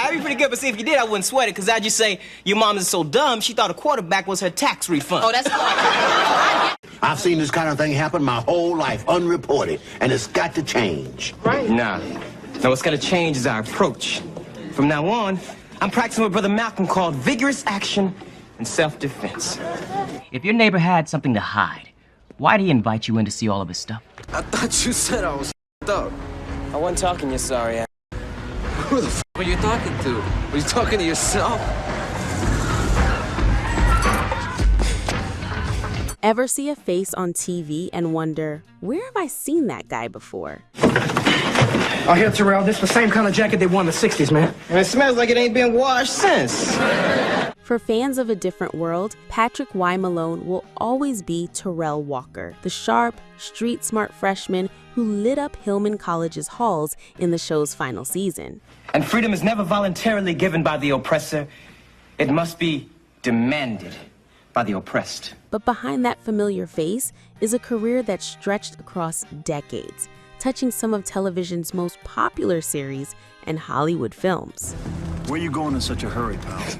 I'd be pretty good, but see, if you did, I wouldn't sweat it, because I'd just say, your mom is so dumb, she thought a quarterback was her tax refund. Oh, that's fine. I've seen this kind of thing happen my whole life, unreported, and it's got to change. Right. Nah. No, what's gonna change is our approach. From now on, I'm practicing what Brother Malcolm called vigorous action and self-defense. If your neighbor had something to hide, why'd he invite you in to see all of his stuff? I thought you said I was up. I wasn't talking, you're sorry. Who the f were you talking to? Were you talking to yourself? Ever see a face on TV and wonder, where have I seen that guy before? Oh, here, Terrell, this is the same kind of jacket they wore in the 60s, man. And it smells like it ain't been washed since. For fans of A Different World, Patrick Y. Malone will always be Terrell Walker, the sharp, street-smart freshman who lit up Hillman College's halls in the show's final season. And freedom is never voluntarily given by the oppressor. It must be demanded by the oppressed. But behind that familiar face is a career that stretched across decades, touching some of television's most popular series and Hollywood films. Where you going in such a hurry, pal?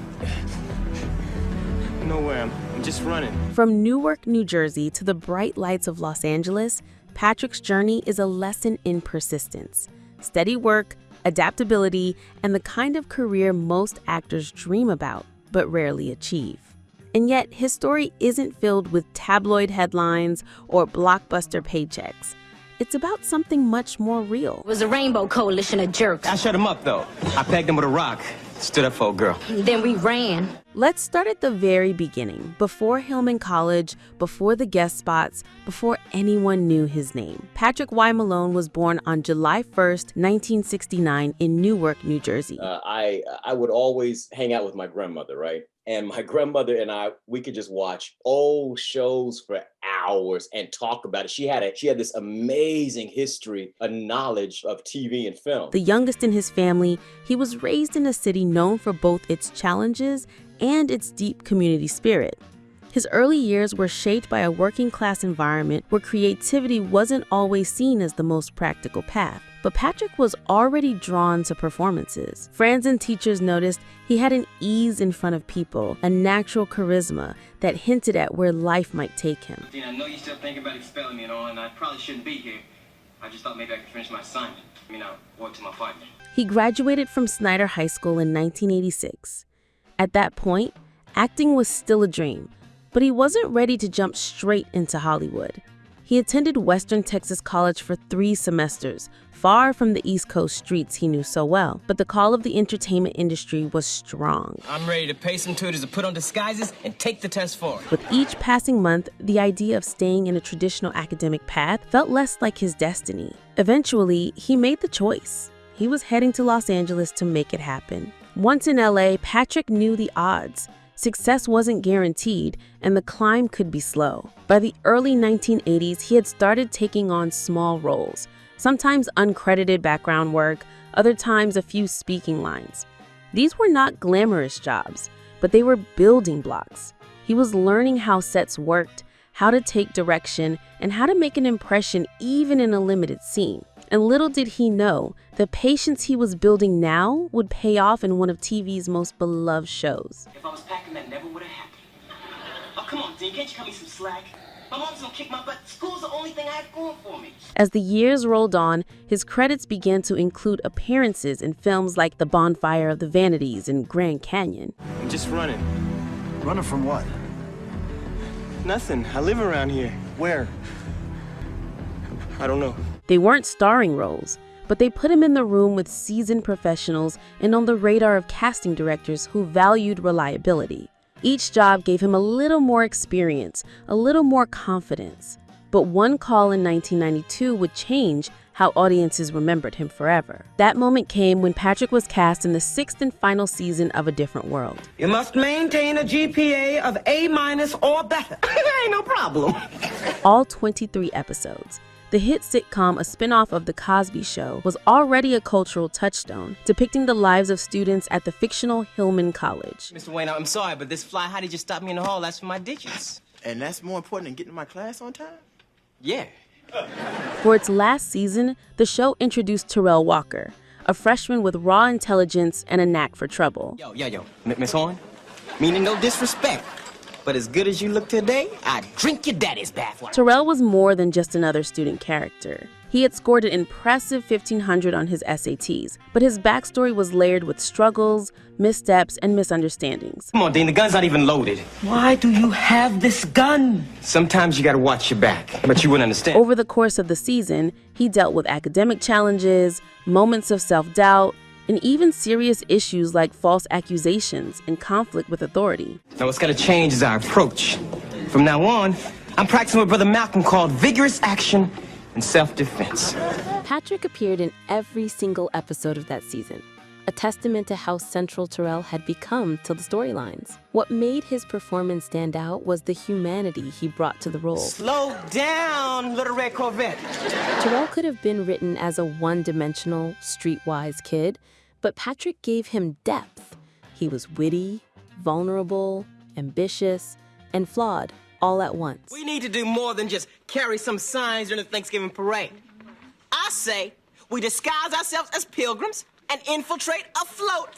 Nowhere, I'm just running. From Newark, New Jersey to the bright lights of Los Angeles, Patrick's journey is a lesson in persistence, steady work, adaptability, and the kind of career most actors dream about, but rarely achieve. And yet, his story isn't filled with tabloid headlines or blockbuster paychecks. It's about something much more real. It was a rainbow coalition of jerks. I shut him up, though. I pegged him with a rock. Stood up for a girl. Then we ran. Let's start at the very beginning, before Hillman College, before the guest spots, before anyone knew his name. Patrick Y. Malone was born on July 1st, 1969 in Newark, New Jersey. I would always hang out with my grandmother, right? And my grandmother and I, we could just watch old shows for hours and talk about it. She had this amazing history, a knowledge of TV and film. The youngest in his family, he was raised in a city known for both its challenges and its deep community spirit. His early years were shaped by a working-class environment where creativity wasn't always seen as the most practical path. But Patrick was already drawn to performances. Friends and teachers noticed he had an ease in front of people, a natural charisma that hinted at where life might take him. Dean, I know you're still thinking about expelling me and all, and I probably shouldn't be here. I just thought maybe I could finish my assignment. I work to my partner. He graduated from Snyder High School in 1986. At that point, acting was still a dream, but he wasn't ready to jump straight into Hollywood. He attended Western Texas College for 3 semesters, far from the East Coast streets he knew so well. But the call of the entertainment industry was strong. I'm ready to pay some tutors to put on disguises and take the test for it. With each passing month, the idea of staying in a traditional academic path felt less like his destiny. Eventually, he made the choice. He was heading to Los Angeles to make it happen. Once in LA, Patrick knew the odds. Success wasn't guaranteed, and the climb could be slow. By the early 1980s, he had started taking on small roles, sometimes uncredited background work, other times a few speaking lines. These were not glamorous jobs, but they were building blocks. He was learning how sets worked, how to take direction, and how to make an impression even in a limited scene. And little did he know, the patience he was building now would pay off in one of TV's most beloved shows. If I was packing, that never would have happened. Oh, come on, Dean, can't you cut me some slack? My mom's gonna kick my butt. School's the only thing I have going for me. As the years rolled on, his credits began to include appearances in films like The Bonfire of the Vanities and Grand Canyon. I'm just running. Running from what? Nothing. I live around here. Where? I don't know. They weren't starring roles, but they put him in the room with seasoned professionals and on the radar of casting directors who valued reliability. Each job gave him a little more experience, a little more confidence. But one call in 1992 would change how audiences remembered him forever. That moment came when Patrick was cast in the 6th and final season of A Different World. You must maintain a GPA of A- or better. Ain't no problem. All 23 episodes. The hit sitcom, a spin-off of The Cosby Show, was already a cultural touchstone, depicting the lives of students at the fictional Hillman College. Mr. Wayne, I'm sorry, but this fly hottie just stopped me in the hall. That's for my digits. And that's more important than getting to my class on time? Yeah. For its last season, the show introduced Terrell Walker, a freshman with raw intelligence and a knack for trouble. Yo, Miss Horn, meaning no disrespect, but as good as you look today, I drink your daddy's bathwater. Terrell was more than just another student character. He had scored an impressive 1,500 on his SATs, but his backstory was layered with struggles, missteps, and misunderstandings. Come on, Dean, the gun's not even loaded. Why do you have this gun? Sometimes you gotta watch your back, but you wouldn't understand. Over the course of the season, he dealt with academic challenges, moments of self-doubt, and even serious issues like false accusations and conflict with authority. Now what's gonna change is our approach. From now on, I'm practicing what Brother Malcolm called vigorous action and self-defense. Patrick appeared in every single episode of that season, a testament to how central Terrell had become to the storylines. What made his performance stand out was the humanity he brought to the role. Slow down, little red Corvette. Terrell could have been written as a one-dimensional, streetwise kid, but Patrick gave him depth. He was witty, vulnerable, ambitious, and flawed all at once. We need to do more than just carry some signs during the Thanksgiving parade. I say we disguise ourselves as pilgrims and infiltrate a float.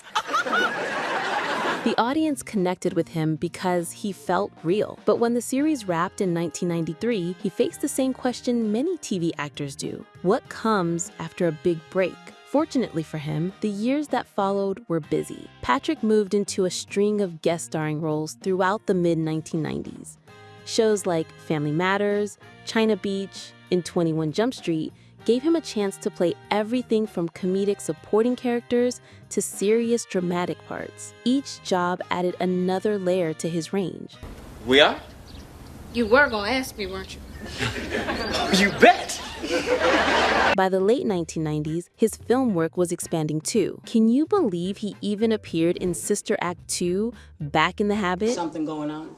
The audience connected with him because he felt real. But when the series wrapped in 1993, he faced the same question many TV actors do. What comes after a big break? Fortunately for him, the years that followed were busy. Patrick moved into a string of guest starring roles throughout the mid-1990s. Shows like Family Matters, China Beach, and 21 Jump Street gave him a chance to play everything from comedic supporting characters to serious dramatic parts. Each job added another layer to his range. We are? You were gonna ask me, weren't you? You bet! By the late 1990s, his film work was expanding too. Can you believe he even appeared in Sister Act 2, Back in the Habit? Something going on?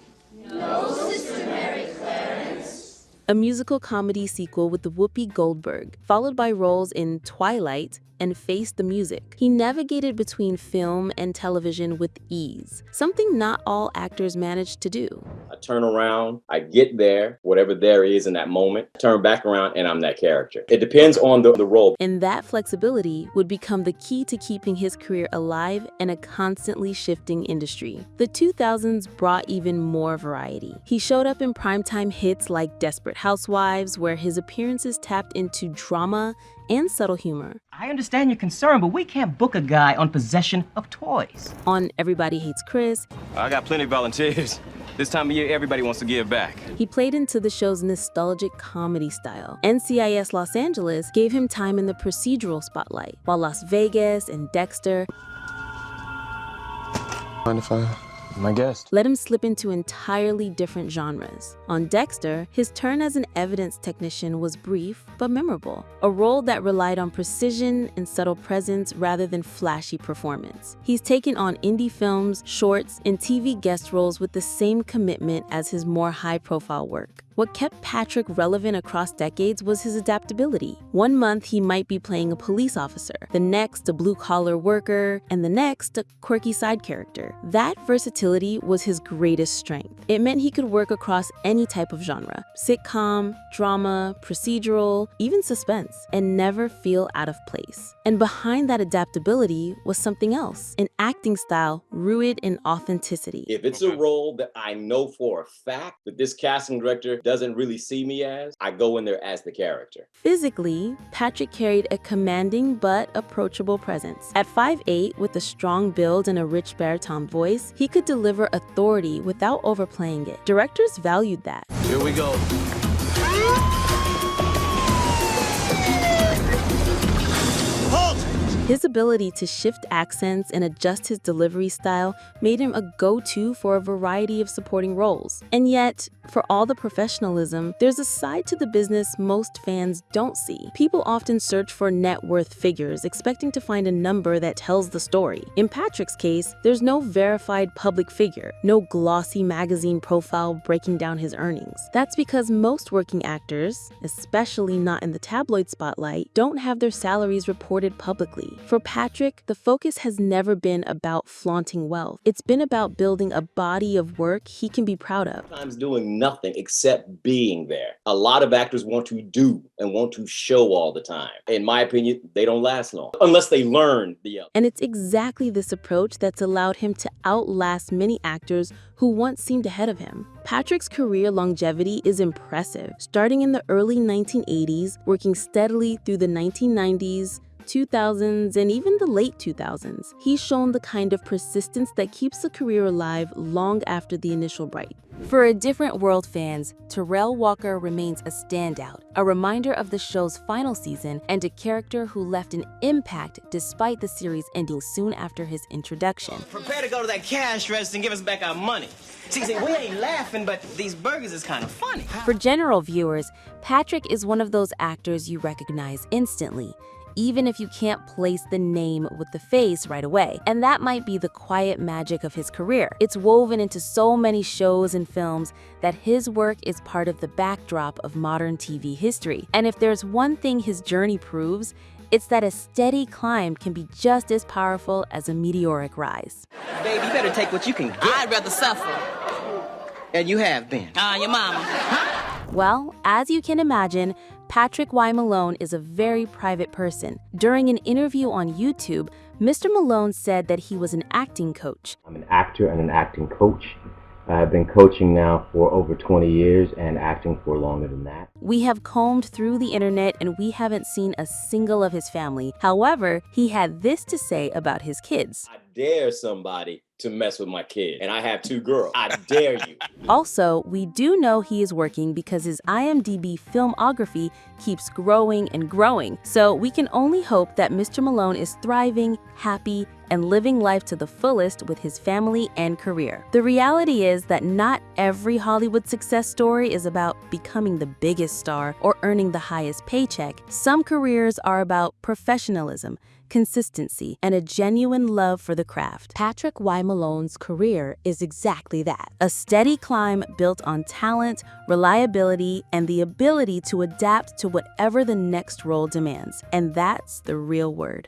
A musical comedy sequel with Whoopi Goldberg, followed by roles in Twilight and Face the Music. He navigated between film and television with ease, something not all actors managed to do. I turn around, I get there, whatever there is in that moment, turn back around, and I'm that character. It depends on the role. And that flexibility would become the key to keeping his career alive in a constantly shifting industry. The 2000s brought even more variety. He showed up in primetime hits like Desperate Housewives, where his appearances tapped into drama and subtle humor. I understand your concern, but we can't book a guy on possession of toys. On Everybody Hates Chris, I got plenty of volunteers. This time of year, everybody wants to give back. he played into the show's nostalgic comedy style. NCIS Los Angeles gave him time in the procedural spotlight, while Las Vegas and Dexter Mind if I... my guest? let him slip into entirely different genres. On Dexter, his turn as an evidence technician was brief but memorable, a role that relied on precision and subtle presence rather than flashy performance. He's taken on indie films, shorts, and TV guest roles with the same commitment as his more high-profile work. What kept Patrick relevant across decades was his adaptability. One month he might be playing a police officer, the next a blue-collar worker, and the next a quirky side character. That versatility was his greatest strength. It meant he could work across any type of genre, sitcom, drama, procedural, even suspense, and never feel out of place. And behind that adaptability was something else, an acting style rooted in authenticity. If it's a role that I know for a fact that this casting director doesn't really see me as, I go in there as the character. Physically, Patrick carried a commanding but approachable presence. At 5'8", with a strong build and a rich baritone voice, he could deliver authority without overplaying it. Directors valued that. Here we go. His ability to shift accents and adjust his delivery style made him a go-to for a variety of supporting roles. And yet, for all the professionalism, there's a side to the business most fans don't see. People often search for net worth figures, expecting to find a number that tells the story. In Patrick's case, there's no verified public figure, no glossy magazine profile breaking down his earnings. That's because most working actors, especially not in the tabloid spotlight, don't have their salaries reported publicly. For Patrick, the focus has never been about flaunting wealth. It's been about building a body of work he can be proud of. Sometimes doing doing nothing except being there. A lot of actors want to do and want to show all the time. In my opinion, they don't last long unless they learn the other. And it's exactly this approach that's allowed him to outlast many actors who once seemed ahead of him. Patrick's career longevity is impressive, starting in the early 1980s, working steadily through the 1990s, 2000s, and even the late 2000s. He's shown the kind of persistence that keeps a career alive long after the initial bright. For A Different World fans, Terrell Walker remains a standout, a reminder of the show's final season and a character who left an impact despite the series ending soon after his introduction. Prepare to go to that cash register and give us back our money. See, we ain't laughing, but these burgers is kind of funny. For general viewers, Patrick is one of those actors you recognize instantly, even if you can't place the name with the face right away. And that might be the quiet magic of his career. It's woven into so many shows and films that his work is part of the backdrop of modern TV history. And if there's one thing his journey proves, it's that a steady climb can be just as powerful as a meteoric rise. Baby, you better take what you can get. I'd rather suffer. And you have been. Your mama. Well, as you can imagine, Patrick Y. Malone is a very private person. During an interview on YouTube, Mr. Malone said that he was an acting coach. I'm an actor and an acting coach. I've been coaching now for over 20 years and acting for longer than that. We have combed through the internet and we haven't seen a single of his family. However, he had this to say about his kids. I dare somebody to mess with my kid, and I have 2 girls. I dare you. Also, we do know he is working because his IMDb filmography keeps growing and growing. So we can only hope that Mr. Malone is thriving, happy, and living life to the fullest with his family and career. The reality is that not every Hollywood success story is about becoming the biggest star or earning the highest paycheck. Some careers are about professionalism, consistency, and a genuine love for the craft. Patrick Y. Malone's career is exactly that. A steady climb built on talent, reliability, and the ability to adapt to whatever the next role demands. And that's the real word.